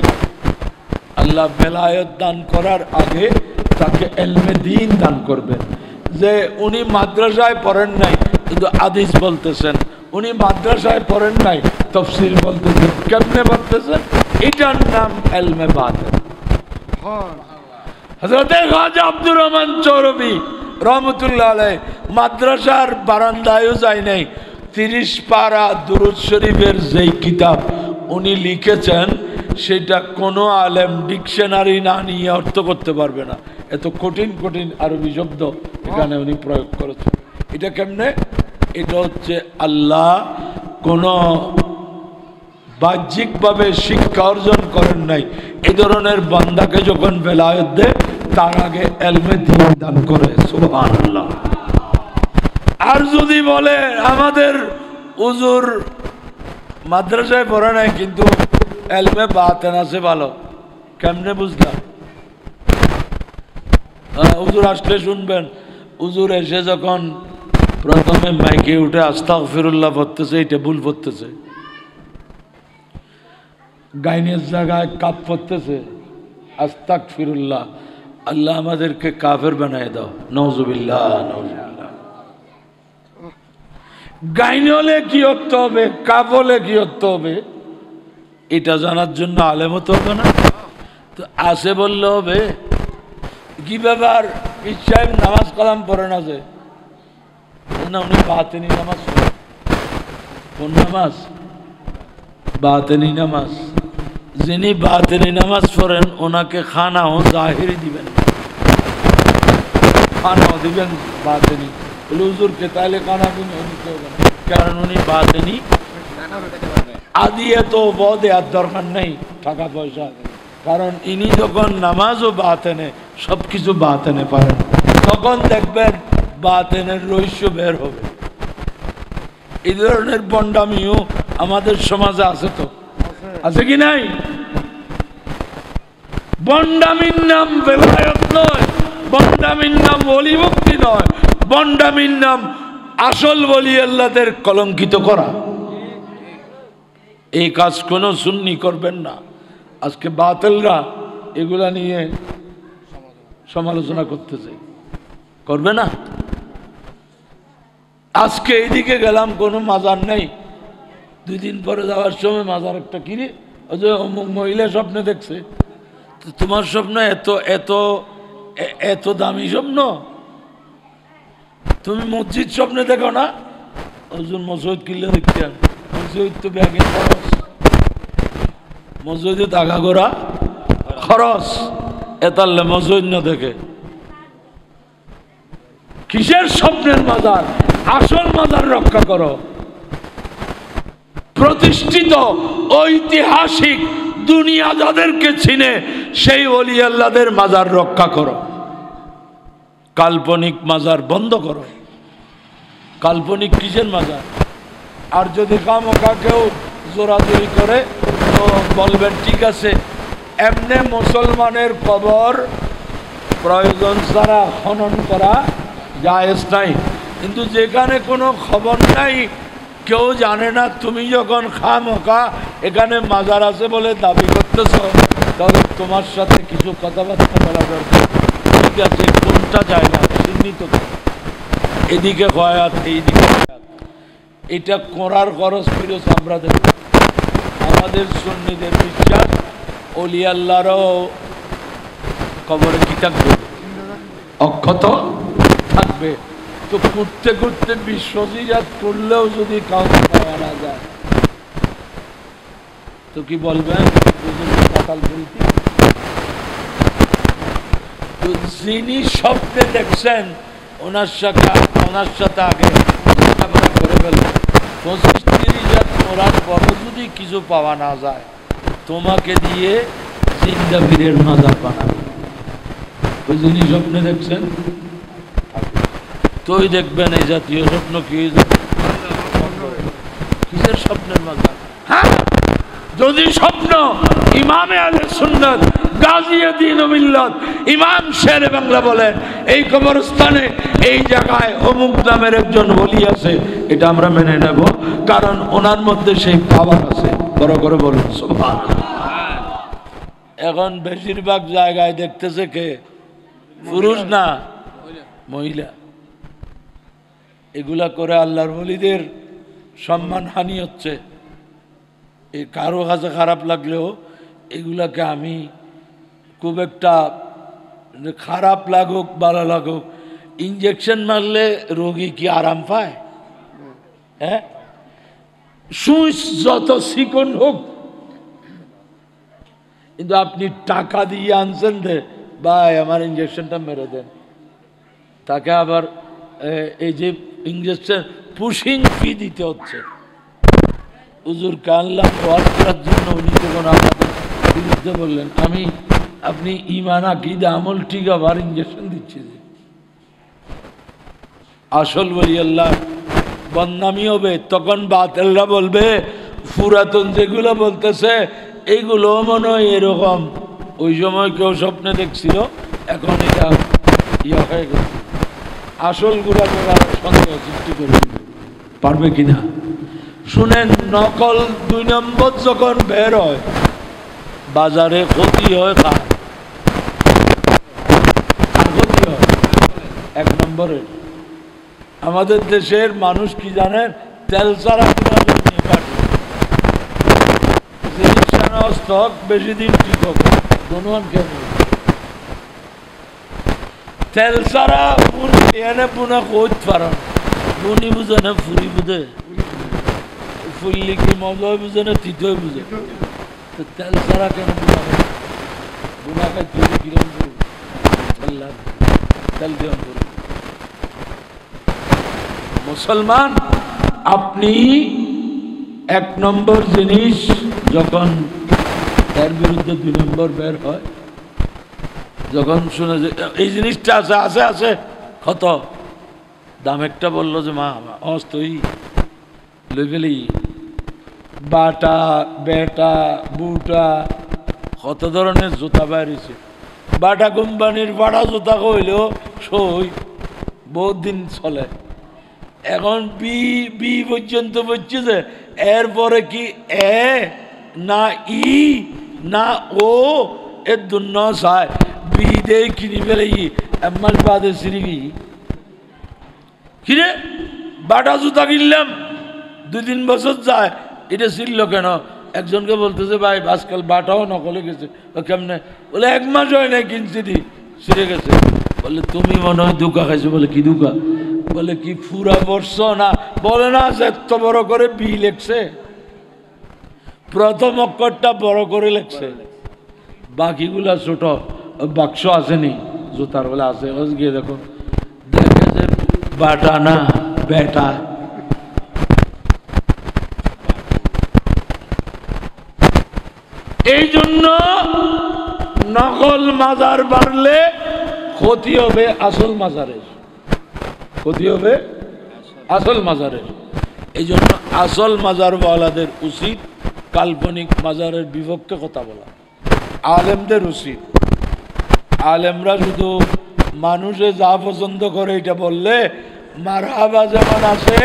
আল্লাহ বেলায়েত দান করার আগে তাকে এলমে দ্বীন দান করবেন। যে উনি মাদ্রাসায় পড়েন নাই কিন্তু হাদিস বলতেছেন, উনি মাদ্রাসায় পড়েন নাই তাফসীর বলতেছেন, কেমনে বলতেছেন? এটার নাম এলমে বাতিন। হযরত খাজা আব্দুর রহমান চৌরবি রহমতুল্লাহ আলাইহি মাদ্রাসার বারান্দায়ও যায় নাই। 30 পারা দুরূদ শরীফের যেই কিতাব উনি লিখেছেন, সেটা কোনো আলেম ডিকশনারি না নিয়ে অর্থ করতে পারবে না। এত কঠিন কঠিন আরবি শব্দ এখানে উনি প্রয়োগ করেছেন। এটা কেমনে? এটা হচ্ছে আল্লাহ কোনো বাহ্যিকভাবে শিক্ষা অর্জন করেন নাই, এই ধরনের বান্দাকে যখন বেলায়েত দেয় তার আগে এলমে দিন দান করে, সুবহানাল্লাহ। আর যদি বলে আমাদের হুজুর মাদ্রাসায় পড়ে নাই কিন্তু এলমে বাতেন আছে ভালো, কেমনে বুঝলাম? হুজুর আসলে শুনবেন, হুজুর এসে যখন প্রথমে মাইকে উঠে আস্তাগফিরুল্লাহ পড়তেছে, এটা ভুল পড়তেছে। গাইনের জায়গায় কাপ পড়তেছে আস্তাগফিরুল্লাহ। আল্লাহ আমাদেরকে কাফের বানায় দাও, নাউজুবিল্লাহ নাউজুবিল্লাহ। গাইন হলে কি অর্থ হবে, কাপ হলে কি অর্থ হবে, এটা জানার জন্য আলেম হতে হবে না? তো আসে বললে হবে। কি ব্যাপার, পীর সাহেব নামাজ কালাম পড়েন আছে না? উনি বাতেনি নামাজ পড়েন। কোন নামাজ? বাতেনি নামাজ। যিনি বাতেনি নামাজ পড়েন ওনাকে খানাও জাহিরি দিবেন, খানাও দিবেন বাতেনি। হুজুরকে তাহলে খানা দিতে হবে না, কারণ উনি বাতেনি। আদিয়ে তো বদে আর দরকার নেই টাকা পয়সা, কারণ ইনি যখন নামাজও বাতেনে সবকিছু বাতেনে পারেন, তখন দেখবেন বাতেনের রহস্য বের হবে। এই ধরনের বন্ডামিও আমাদের সমাজে আছে, তো আছে কি নাই? বন্ডামির নাম বেলায়েত নয়, বন্ডামির নাম ওলি মুক্তি নয়, বন্ডামির নাম আসল ওলি আল্লাহদের কলঙ্কিত করা। এই কাজ কোনো সুন্নি করবেন না। আজকে বাতিলরা এগুলা নিয়ে সমালোচনা করতেছে, করবে না? আজকে এইদিকে গেলাম, কোনো মাজার নেই, 2 দিন পরে যাওয়ার সময় মাজার একটা কিনে, ওই যে অমুক মহিলা স্বপ্নে দেখছে। তোমার স্বপ্ন এত এত এত দামি স্বপ্ন, তুমি মসজিদ স্বপ্নে দেখো না? ওজন মসজিদ কিনলে দেখতে, মসজিদ তো ব্যাগে খরচ, মসজিদে টাকা গোড়া খরচ, এতারলে মসজিদ না দেখে। কিসের স্বপ্নের মাজার? আসল মাজার রক্ষা করো। প্রতিষ্ঠিত ঐতিহাসিক দুনিয়া যাদেরকে চিনে সেই ওলি আল্লাহদের মাজার রক্ষা করো। কাল্পনিক মাজার বন্ধ করো। কাল্পনিক কিসের মাজার? আর যদি খামোখা কেউ জোরাজোরি করে তো বলবেন ঠিক আছে, এমনি মুসলমানের কবর প্রয়োজন ছাড়া খনন করা জায়েজ নাই, কিন্তু যেখানে কোনো খবর নাই, কেউ জানে না, তুমি যখন খামোখা এখানে মাজার আছে বলে দাবি করতেছ, তাহলে তোমার সাথে কিছু কথাবার্তা বলা দরকার। ঠিক আছে, কোনটা যায় না চিহ্নিত, এদিকে খয়াত এইদিকে খয়াত, এটা করার খরচ ফিরোজ আমরা দেব। আমাদের সুন্নিদের বিশ্বাস ওলি আল্লাহরও কবরে কি থাকবে? অক্ষত থাকবে। তো করতে করতে বিশ্বজিরাত করলেও যদি কাউকে পাওয়া না যায় তো কি বলবেন? তো যিনি স্বপ্নে দেখছেন ওনার সাথে আগে করে ফেলবেন। 25-30 রাত মরার পরও যদি কিছু পাওয়া না যায়, তোমাকে দিয়ে জিন্দা বীরের মাজার বানাবে। ওই যিনি স্বপ্নে দেখছেন তোই দেখবেন এই জাতীয় স্বপ্ন কি কিসের স্বপ্নের মাজার? হ্যাঁ, যদি স্বপ্ন ইমামে আহলে সুন্নাত গাজিয়ে দ্বীন ও মিল্লাত ইমাম শের বাংলা বলেন এই কবরস্থানে এই জায়গায় অমুক নামের একজন ওলি আছে, এটা আমরা মেনে নেব, কারণ ওনার মধ্যে সেই পাওয়ার আছে। বড় করে বলুন সুবহানাল্লাহ। এখন বেশিরভাগ জায়গায় দেখতেছে কে? পুরুষ না মহিলা। এগুলা করে আল্লাহর ওলিদের সম্মান হানি হচ্ছে। এই কারো কাছে খারাপ লাগলেও এগুলাকে আমি খুব একটা, খারাপ লাগুক ভালো লাগুক, ইঞ্জেকশন মারলে রোগী কি আরাম পায়? হ্যাঁ, সুইচ যত চিকন হোক, কিন্তু আপনি টাকা দিয়ে আনছেন দে ভাই আমার ইঞ্জেকশনটা মেরে দেন, তাকে আবার এই যে ইঞ্জেকশন পুশিং ফি দিতে হচ্ছে। হুজুর কানলাম ওয়াজ করার জন্য, উনি যখন আমাদের বিরুদ্ধে বললেন, আমি আপনি ইমান আকীদা আমল ঠিক আবার ইঞ্জেকশন দিচ্ছে যে আসল বলি আল্লাহ বদনামি হবে। তখন বাতিলরা বলবে পুরাতন যেগুলো বলতেছে এইগুলো মনে হয় এরকম, ওই সময় কেউ স্বপ্নে দেখছিল, এখন এটা ইয়া হয়ে গেছে। আসল গুলা সন্দেহ সৃষ্টি করে পারবে কিনা? শুনেন, নকল 2 নম্বর যখন বের হয় বাজারে ক্ষতি হয় কার? ক্ষতি হয় 1 নম্বরের। আমাদের দেশের মানুষ কি জানেন? তেল ছাড়া নিয়ে কাটে, স্টক বেশি দিন ঠিক হবে। ধন্যবাদ। কেন তেল ছাড়া এনে পুনা কইত পারেন? বুনি বুঝে না, ফুরি বুঝে? ফুললি কি মজা বুঝে না, তিতই বুঝে? তেল ছাড়া কেন বুনা খাই? বুনা খাই তুই কিরম করবো? তেল কিরম করবো? মুসলমান, আপনি 1 নম্বর জিনিস যখন এর বিরুদ্ধে 2 নম্বর বের হয়, যখন শুনে যে এই জিনিসটা আছে আছে আছে কত দাম, একটা বললো যে মা অস্তই লই ফেলি বাটা বেটা বুটা কত ধরনের জুতা বাইরেছে। বাটা কোম্পানির বাটা জুতা কইলেও সই বহুত দিন চলে। এখন বি বি পর্যন্ত বলছে যে এরপরে কি এ না ই না ও এর দুন্য চায় বি দে কিনি ফেলে মাস বাদে সিরিবি কিরে বাটা জুতা কিনলাম 2-3 বছর যায়, এটা ছিল কেন? একজনকে বলতেছে ভাই আজকাল বাটাও নকলে গেছে। কেমনে? বলে 1 মাস হয় না কিনছি দি ছিঁড়ে গেছে। বলে তুমি মনে হয় ধোঁকা খাইছো। বলে কি ধোঁকা? বলে কি পুরা বর্ষ না? বলে না এত বড় করে বি লেখছে, প্রথম অক্ষরটা বড় করে লেখছে, বাকিগুলা ছোট। বাক্স আসেনি জুতার? বলে আছে। গিয়ে দেখো, দেখে যে বাটা না বেটা। এই জন্য নকল মাজার বাড়লে ক্ষতি হবে আসল মাজারের, ক্ষতি হবে আসল মাজারের। এই জন্য আসল মাজারওয়ালাদের উচিত কাল্পনিক মাজারের বিপক্ষে কথা বলা। আলেমদের উচিত, আলেমরা শুধু মানুষে যা পছন্দ করে এটা বললে মারহাবা যেমন আসে,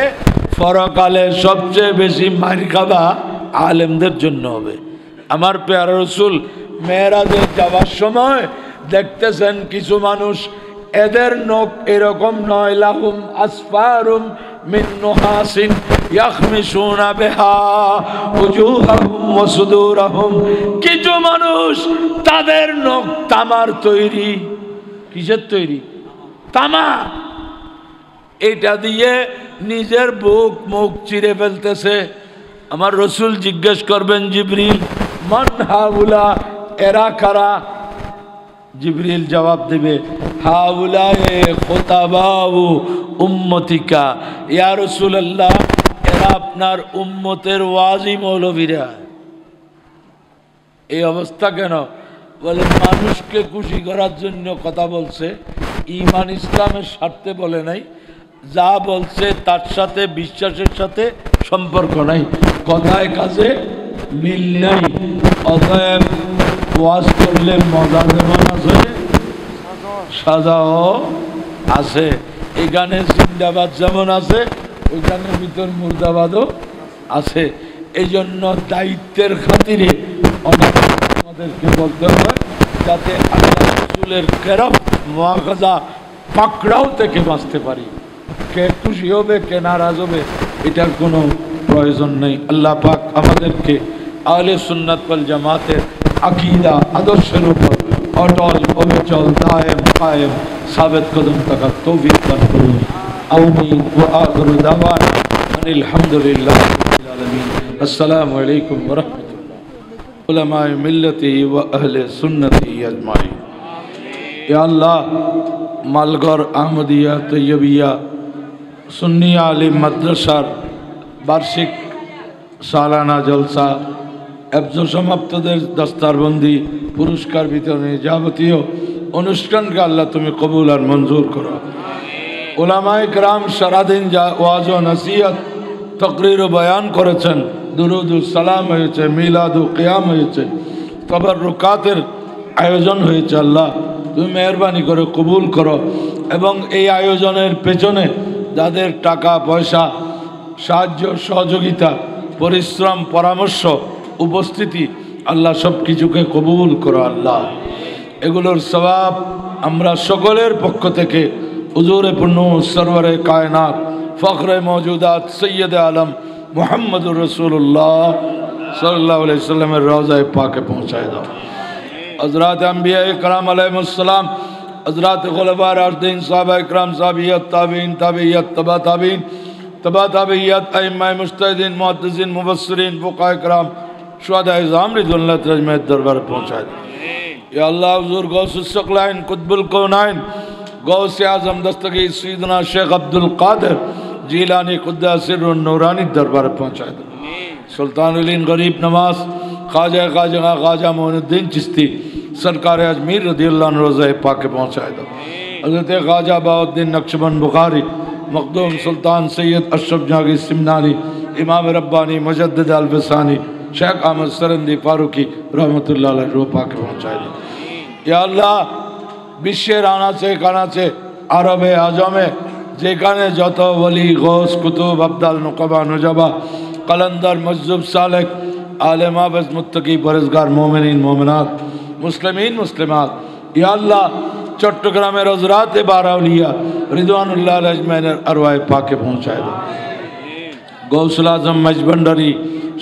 পরকালে সবচেয়ে বেশি মার খাবা আলেমদের জন্য হবে। আমার পেয়ারা রসুল মেরাজে যাওয়ার সময় দেখতেছেন কিছু মানুষ, এদের নখ এরকম নয়, লাহুম আসফারুম মিন নুহাসিন ইয়াখমিসুনা বিহা উজুহাহুম ওয়া সুদুরহুম। কিছু মানুষ তাদের নখ তামার তৈরি। কিসের তৈরি? তামা। এটা দিয়ে নিজের বুক মুখ চিরে ফেলতেছে। আমার রসুল জিজ্ঞেস করবেন জিবরিল মান হাউলা, এরা কারা? জিবরিল জবাব দেবে হাউলায়ে খুতাবাউ উম্মতিকা, ইয়া রাসূলুল্লাহ এরা আপনার উম্মতের ওয়াজি মৌলবীরা। এই অবস্থা কেন? বলে মানুষকে খুশি করার জন্য কথা বলছে, ঈমান ইসলামের স্বার্থে বলে নাই। যা বলছে তার সাথে বিশ্বাসের সাথে সম্পর্ক নাই, কথায় কাজে মিল নাই। অতএব ওয়াজ করলে মজা যেমন আছে সাজাও আছে। এখানে জিন্দাবাদ যেমন আছে ওই গানের ভিতর মুর্দাবাদও আছে। এই জন্য দায়িত্বের খাতিরে আমাদেরকে বলতে হয় যাতে আল্লাহ রাসূলের কেরাম মুআখাযা পাকড়াও থেকে বাঁচতে পারি। কে খুশি হবে কে নারাজ হবে এটার কোনো প্রয়োজন নেই। আল্লাহ পাক আমাদেরকে আহলে সুন্নাত ওয়াল জামাতের আকীদা আদর্শের উপর অটল অবিচল দায়েম কায়েম সাবেত কদম থাকার তৌফিক দান করুন। আমিন ওয়া আখিরু দাওয়ানা আলহামদুলিল্লাহি রাব্বিল আলামিন। আসসালামু আলাইকুম ওয়া রাহমাতুল্লাহ। উলামায়ে মিল্লাতি ওয়া আহলে সুন্নতি আজমাইন। ইয়া আল্লাহ, মালগড় আহমদিয়া তৈয়বিয়া সুন্নি আলিম মাদ্রাসার বার্ষিক সালানা জলসা এফজো সমাপ্তদের দস্তারবন্দি পুরস্কার বিতরণী যাবতীয় অনুষ্ঠানকে আল্লাহ তুমি কবুল আর মঞ্জুর করো। উলামায়ে কেরাম সারাদিন যা ওয়াজ ও নসিহত তকরির ও বয়ান করেছেন, দুরুদ ও সালাম হয়েছে, মিলাদ ও কিয়াম হয়েছে, তাবাররুকাতের আয়োজন হয়েছে। আল্লাহ তুমি মেহরবানি করে কবুল করো এবং এই আয়োজনের পেছনে যাদের টাকা পয়সা, সাহায্য সহযোগিতা, পরিশ্রম, পরামর্শ, উপস্থিতি, আল্লাহ সব কিছুকে কবুল করো। আল্লাহ এগুলোর সওয়াব আমরা সকলের পক্ষ থেকে হুজুরে পূর্ণ সরওয়ারে কায়নাত ফখরে মওজুদাত সৈয়দ আলম মুহাম্মদুর রাসূলুল্লাহ সাল্লাল্লাহু আলাইহি ওয়াসাল্লামের রওজায়ে পাকে পৌঁছায় দাও। হযরত আম্বিয়া کرام আলাইহিস সালাম, হযরত খুলাফা রাশিদিন, সাহাবা کرام, সাহাবিয়াত, তাবিঈন, তাবিঈয়াত, তাবা তাবিঈন, तबा ताबीयत, अइम्माए मुज्तहिदीन, मुहद्दिसीन, मुफस्सिरीन, फुक़हाए किराम, शुहदाए इज़ाम रिज़वानुल्लाह तआला दरबार पहुँचाए। या अल्लाह हुज़ूर गौसुस सकलाइन, कुतुबुल कौनाइन, गौसे आज़म दस्तगीर सैयदना शेख अब्दुल कादिर जीलानी क़ुद्दस सिर्रुन नूरानी दरबार पहुँचाए। सुल्तानुल हिंद गरीब नवाज़ ख्वाजा मोइनुद्दीन चिश्ती सरकार अजमीर रज़ियल्लाहु अन्हु रोज़ाए पाके पहुँचाए। हज़रत ख्वाजा बहाउद्दीन नक्शबंद बुखारी, मखदूम सुल्तान सैयद अशरफ जहांगीर सिमनानी, इमाम रब्बानी मुजद्दिद अल-फसानी, शेख अहमद सरंदी फारूकी रहमतुल्लाह अलैह रूह पाके पहुँचाए। या अल्लाह বিশ্বের আনাচে কানাচে আরবে আজমে যেখানে যত ওলি, গৌস, কুতুব, আবদাল, নুকাবা, নুজাবা, কলন্দর, মজজুব, সালেক, আলেম, হাফেজ, মুত্তাকি, পরেজগার, মোমিনিন, মোমিনাত, মুসলিমিন, মুসলিমাত, ইয়া আল্লাহ চট্টগ্রামের হযরত বারাউলিয়া রিদওয়ানুল্লাহ আলাইহিম আজমাইনের আরওয়ায়ে পাকে পৌঁছায় দাও। গৌসুল আজম মজবন্ডারি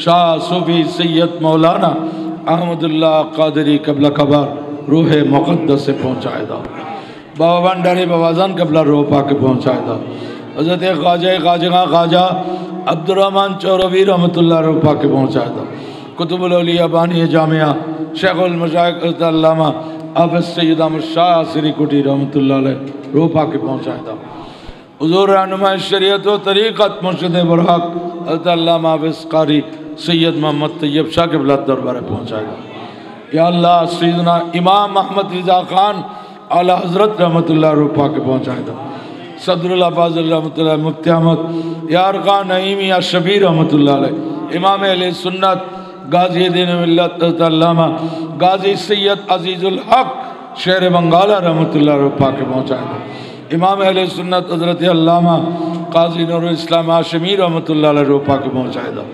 শাহ সুফি সৈয়দ মৌলানা আহমদুল্লাহ কাদেরি কবলা কবার रूहे मुक़द्दस से पहुँचाए दो। बाबा भंडारी बाबाजान कबला रूह पाके पहुँचाए दो। हज़रत ख्वाजा अब्दुर रहमान चौरवी रहमतुल्लाह रूह पाके पहुँचाए दो। कुतुबुल औलिया बानी जामिया शेखुल मशाइख अल्लामा हाफ़िज़ सैयद अहमद शाह आसिरी कुटी रहमतुल्लाह अलैह रूह पाके पहुँचाए दो। हुज़ूर रहनुमाए शरीयत व तरीक़त मुर्शिद बुरहाक हज़रत अल्लामा हाफ़िज़ कारी सैयद मोहम्मद तैयब शाह क़िबला दरबार पहुँचाए दो। या अल्लाह सैयदना इमाम अहमद रिज़ा खान आला हज़रत रहमतुल्लाह रूह पाके पहुँचाए दो। सदरुल फाज़िल रहमतुल्लाह, मुफ्ती अहमद यार खान नईमी अशबीर रहमतुल्लाह अलैह, इमाम अहले सुन्नत गाज़ी दीन मिल्लत अल्लामा गाज़ी सैयद अज़ीज़ुल हक शेर बंगाला रहमतुल्लाह रूह पाके पहुँचाए दो। इमाम अहले सुन्नत हज़रत अल्लामा काज़ी नूरुल इस्लाम हाशिमी रहमतुल्लाह अलैह रूह पाके पहुँचाए दो।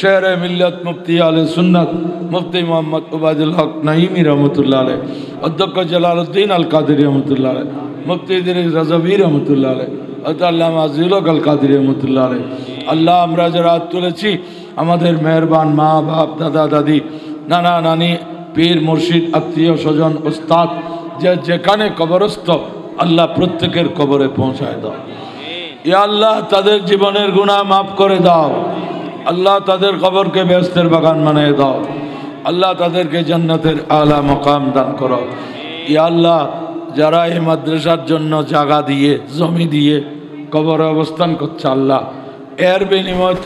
शेर मिल्लत मुफ्ती आले सुन्नत मुफ्ती मोहम्मद उबाइदुल हक नईमी रहमतुल्लाह अलैह, अध्यक्ष जलालुद्दीन अल कादरी रहमतुल्लाह अलैह, मुफ्ती इदरीस रज़वी रहमतुल्लाह अलैह, अल्लामा अज़ीज़ुल हक अल कादरी रहमतुल्लाह अलैह। अल्लाह আমরা যারা তুলেছি আমাদের মেহেরবান মা বাপ, দাদা দাদি, নানা নানি, পীর মুর্শিদ, আত্মীয় স্বজন, উস্তাদ যে যেখানে কবরস্থ আল্লাহ প্রত্যেকের কবরে পৌঁছায় দাও। ইয়া আল্লাহ তাদের জীবনের গুনাহ মাফ করে দাও। আল্লাহ তাদের কবরকে বেহেশতের বাগান বানিয়ে দাও। আল্লাহ তাদেরকে জান্নাতের আলা মকাম দান করো। ইয়া আল্লাহ যারা এই মাদ্রাসার জন্য জায়গা দিয়ে, জমি দিয়ে কবরে অবস্থান করছে আল্লাহ এর বিনিময়ে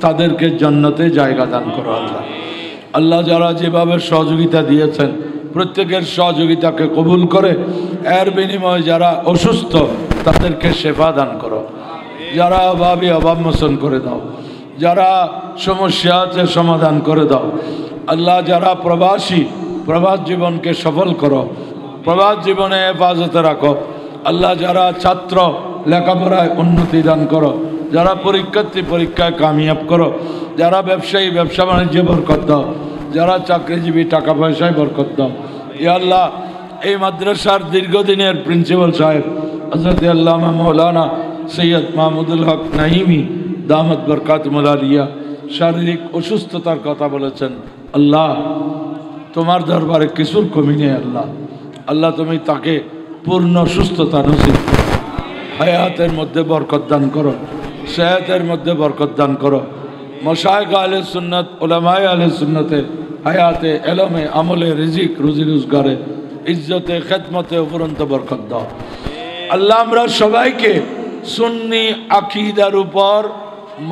তাদেরকে জান্নাতে জায়গা দান করো। আল্লাহ আল্লাহ যারা যেভাবে সহযোগিতা দিয়েছেন প্রত্যেকের সহযোগিতাকে কবুল করে এর বিনিময়ে যারা অসুস্থ তাদেরকে শেফা দান করো। যারা অভাবী অভাব মোচন করে দাও। যারা সমস্যা আছে সমাধান করে দাও। আল্লাহ যারা প্রবাসী প্রবাস জীবনকে সফল করো, প্রবাস জীবনে হেফাজতে রাখো। আল্লাহ যারা ছাত্র লেখাপড়ায় উন্নতি দান করো, যারা পরীক্ষার্থী পরীক্ষায় কামিয়াব করো, যারা ব্যবসায়ী ব্যবসা বাণিজ্যে বরকত দাও, যারা চাকরিজীবী টাকা পয়সায় বরকত দাও। ইয়া আল্লাহ এই মাদ্রাসার দীর্ঘদিনের প্রিন্সিপাল সাহেব হযরত আল্লামা মৌলানা সৈয়দ মাহমুদুল হক নাইমি দামত বরকাতুল আলিয়া শারীরিক অসুস্থতার কথা বলেছেন। আল্লাহ তোমার দরবারে কিছুর কমি নেই। আল্লাহ আল্লাহ তুমি তাকে পূর্ণ সুস্থতা নসিব করো, হায়াতের মধ্যে বরকত দান করো, সেহতের মধ্যে বরকত দান করো। মশায়েখ আহলে সুন্নাত উলামায়ে আহলে সুন্নাতের হায়াতে, এলমে, আমলে, রিজিক, রুজি রোজগারে, ইজ্জতে, খেদমতে উপরন্ত বরকত দাও। আল্লাহ আমরা সবাইকে সুন্নি আকীদার উপর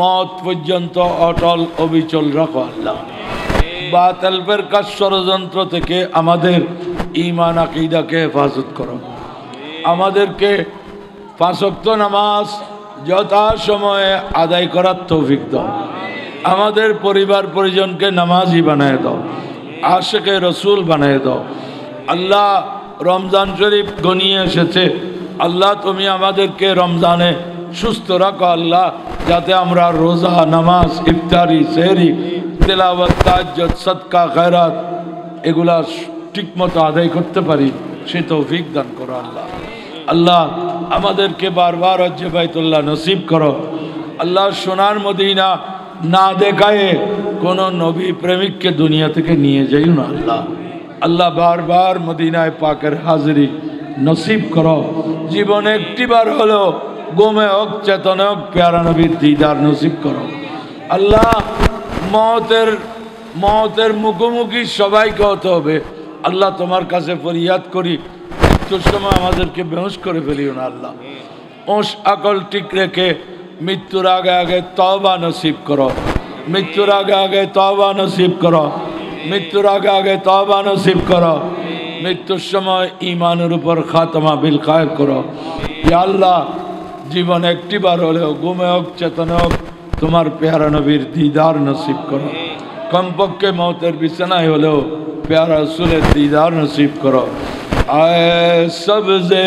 মত পর্যন্ত অটল অবিচল রাখো। আল্লাহ বাতিল ফিরকার ষড়যন্ত্র থেকে আমাদের ঈমান আকীদাকে হেফাজত করো। আমাদেরকে 5 ওয়াক্ত নামাজ যথাসময়ে আদায় করার তৌফিক দাও। আমাদের পরিবার পরিজনকে নামাজি বানায় দাও, আশিকে রসুল বানায় দাও। আল্লাহ রমজান শরীফ ঘনিয়ে এসেছে, আল্লাহ তুমি আমাদেরকে রমজানে সুস্থ রাখো আল্লাহ, যাতে আমরা রোজা, নামাজ, ইফতারি, সেহরি, তেলাওয়াত, তাহাজ্জুদ, সাদকা, খায়রাত এগুলা ঠিকমতো আদায় করতে পারি, সে তৌফিক দান করো আল্লাহ। আল্লাহ আমাদেরকে বারবার হজ্জে বাইতুল্লাহ নসিব করো আল্লাহ। সোনার মদিনা না দেখায় কোনো নবী প্রেমিককে দুনিয়া থেকে নিয়ে যাইও না আল্লাহ। আল্লাহ বারবার মদিনায় পাকের হাজিরি নসিব করো। জীবনে একটিবার হলো গোমে হোক চেতনে হোক প্যারা নবীর দিদার নসিব করো আল্লাহ। মওতের মুখোমুখি সবাইকে হতে হবে আল্লাহ। তোমার কাছে ফরিয়াদ করি, মৃত্যুর সময় আমাদেরকে বেহুশ করে ফেলিও না আল্লাহ। ওস আকল ঠিক রেখে মৃত্যুর আগে আগে তওবা নসিব করো, মৃত্যুর আগে আগে তওবা নসিব করো, মৃত্যুর আগে আগে তওবা নসিব করো। মৃত্যুর সময় ঈমানের উপর খাতমা বিল খায়ের করো ইয়া আল্লাহ। জীবন একটিবার হলেও ঘুমে হোক চেতনে হোক তোমার পেয়ারা নবীর দিদার নসিব করো। কমপক্ষে মওতের বিছানায় হলেও পেয়ারা রাসূলের দিদার নসিব করো। आए सबसे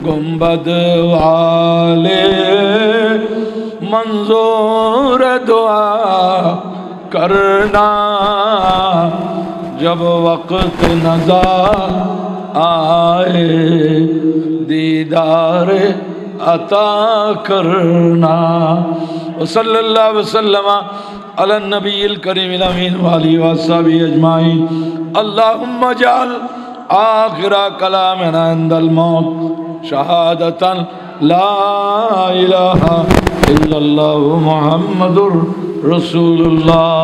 गुंबद वाले मंजूर दुआ करना, जब वक्त नज़र आए दीदार अता करना। सल्लल्लाहु अलैहि वसल्लम अला नबील करीमिल अमीन वाली वसहबी अजमाइन। अल्लाहुम्मा जअल आखिरा कलामना इंदल मौत शहादतन ला इलाहा इल्लल्लाहु मुहम्मदुर रसूलुल्लाह।